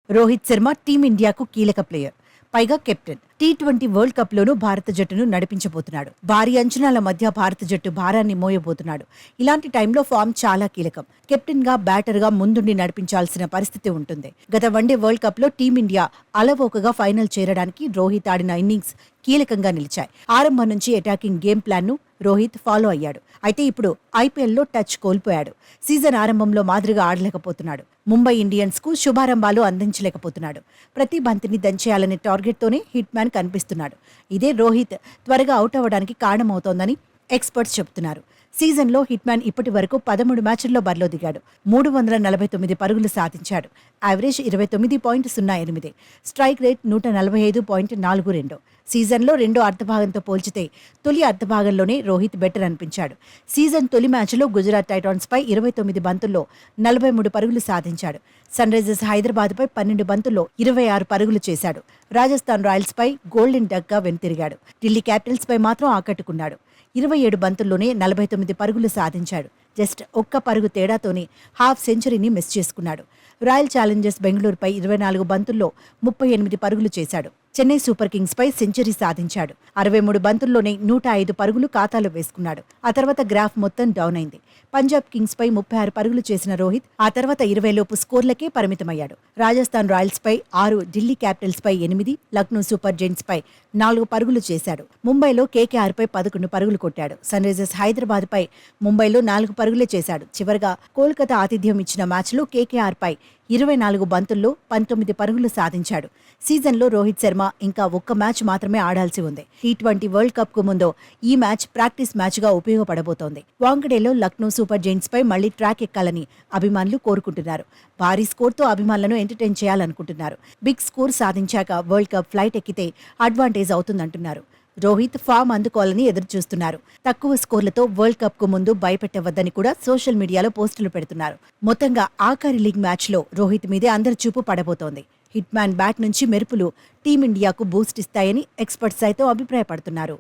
రోహిత్ శర్మ టీమిండియాకు కీలక ప్లేయర్, పైగా కెప్టెన్. టీ20 వరల్డ్ కప్ లోనూ భారత జట్టును నడిపించబోతున్నాడు. భారీ అంచనాల మధ్య భారత జట్టు భారాన్ని మోయబోతున్నాడు. ఇలాంటి టైంలో ఫామ్ చాలా కీలకం. కెప్టెన్ గా, బ్యాటర్ గా ముందుండి నడిపించాల్సిన పరిస్థితి ఉంటుంది. గత వన్డే వరల్డ్ కప్ లో టీమిండియా అలవోకగా ఫైనల్ చేరడానికి రోహిత్ ఆడిన ఇన్నింగ్స్ కీలకంగా నిలిచాయి. ఆరంభం నుంచి అటాకింగ్ గేమ్ ప్లాన్ ను రోహిత్ ఫాలో అయ్యాడు. అయితే ఇప్పుడు ఐపీఎల్లో టచ్ కోల్పోయాడు. సీజన్ ఆరంభంలో మాదిరిగా ఆడలేకపోతున్నాడు. ముంబై ఇండియన్స్ కు శుభారంభాలు అందించలేకపోతున్నాడు. ప్రతి బంతిని దంచేయాలనే టార్గెట్ తోనే హిట్ మ్యాన్ కనిపిస్తున్నాడు. ఇదే రోహిత్ త్వరగా అవుట్ అవ్వడానికి కారణమవుతోందని ఎక్స్పర్ట్స్ చెబుతున్నారు. సీజన్లో హిట్ మ్యాన్ ఇప్పటి వరకు 13 మ్యాచ్ల్లో బరిలో దిగాడు. 349 పరుగులు సాధించాడు. Average 29.08, strike rate 145.42. సీజన్లో రెండో అర్ధభాగంతో పోల్చితే తొలి అర్ధభాగంలోనే రోహిత్ బెటర్ అనిపించాడు. సీజన్ తొలి మ్యాచ్లో గుజరాత్ టైటాన్స్ పై 29 బంతుల్లో 43 పరుగులు సాధించాడు. సన్ రైజర్స్ హైదరాబాద్ పై 12 బంతుల్లో 26 పరుగులు చేశాడు. రాజస్థాన్ రాయల్స్ పై గోల్డెన్ డక్ గా వెనుతిరిగాడు. ఢిల్లీ క్యాపిటల్స్ పై మాత్రం ఆకట్టుకున్నాడు. 27 బంతుల్లోనే 49 పరుగులు సాధించాడు. జస్ట్ ఒక్క పరుగు తేడాతోనే హాఫ్ సెంచరీని మిస్ చేసుకున్నాడు. రాయల్ ఛాలెంజర్స్ బెంగళూరుపై 24 బంతుల్లో 38 పరుగులు చేశాడు. చెన్నై సూపర్ కింగ్స్ పై సెంచరీ సాధించాడు. 63 బంతుల్లోనే 105 పరుగులు ఖాతాలో వేసుకున్నాడు. ఆ తర్వాత గ్రాఫ్ మొత్తం డౌన్ అయింది. పంజాబ్ కింగ్స్ పై 36 పరుగులు చేసిన రోహిత్ ఆ తర్వాత 20 లోపు స్కోర్లకే పరిమితమయ్యాడు. రాజస్థాన్ రాయల్స్ పై 6, ఢిల్లీ క్యాపిటల్స్ పై 8, లక్నో సూపర్ జెయింట్స్ పై 4 పరుగులు చేశాడు. ముంబైలో కేకేఆర్ పై 11 పరుగులు కొట్టాడు. సన్ రైజర్స్ హైదరాబాద్ పై ముంబైలో 4 పరుగులే చేశాడు. చివరగా కోల్కతా ఆతిథ్యం ఇచ్చిన మ్యాచ్లో కేకేఆర్ పై 24 బంతుల్లో 19 పరుగులు సాధించాడు. సీజన్లో రోహిత్ శర్మ ఇంకా ఒక్క మ్యాచ్ మాత్రమే ఆడాల్సి ఉంది. టీ20 వరల్డ్ కప్ కు ముందు ఈ మ్యాచ్ ప్రాక్టీస్ మ్యాచ్ గా ఉపయోగపడబోతోంది. వాంకడేలో లక్నో సూపర్ జెయింట్స్ పై మళ్లీ ట్రాక్ ఎక్కాలని అభిమానులు కోరుకుంటున్నారు. భారీ స్కోర్తో అభిమానులను ఎంటర్టైన్ చేయాలనుకుంటున్నారు. బిగ్ స్కోర్ సాధించాక వరల్డ్ కప్ ఫ్లైట్ ఎక్కితే అడ్వాంటేజ్ అవుతుందంటున్నారు. రోహిత్ ఫామ్ అందుకోవాలని ఎదురుచూస్తున్నారు. తక్కువ స్కోర్లతో వరల్డ్ కప్ కు ముందు భయపెట్టవద్దని కూడా సోషల్ మీడియాలో పోస్టులు పెడుతున్నారు. మొత్తంగా ఆఖరి లీగ్ మ్యాచ్ లో రోహిత్ మీదే అందరి చూపు పడబోతోంది. హిట్ మ్యాన్ బ్యాట్ నుంచి మెరుపులు టీమిండియాకు బూస్ట్ ఇస్తాయని ఎక్స్పర్ట్స్ సైతం అభిప్రాయపడుతున్నారు.